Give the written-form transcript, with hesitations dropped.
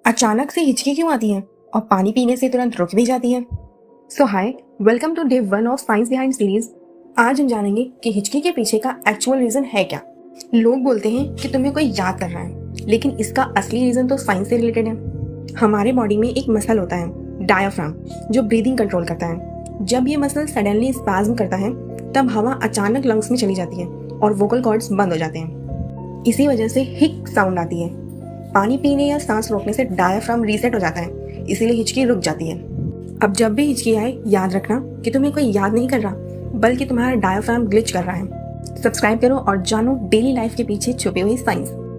अचानक से हिचकी क्यों आती है और पानी पीने से तुरंत रुक भी जाती है? So hi, welcome to day 1 of science behind series. आज हम जानेंगे कि हिचकी के पीछे का एक्चुअल रीजन है क्या। लोग बोलते हैं कि तुम्हें कोई याद कर रहा है, लेकिन इसका असली रीजन तो साइंस से रिलेटेड है। हमारे बॉडी में एक मसल होता है डायाफ्राम, जो ब्रीदिंग कंट्रोल करता है। जब ये मसल सडनली स्पाज्म करता है तब हवा अचानक लंग्स में चली जाती है और वोकल कॉर्ड्स बंद हो जाते हैं। इसी वजह से हिक साउंड आती है। पानी पीने या सांस रोकने से डायाफ्राम रीसेट हो जाता है, इसीलिए हिचकी रुक जाती है। अब जब भी हिचकी आए, याद रखना कि तुम्हें कोई याद नहीं कर रहा, बल्कि तुम्हारा डायाफ्राम ग्लिच कर रहा है। सब्सक्राइब करो और जानो डेली लाइफ के पीछे छुपी हुई साइंस।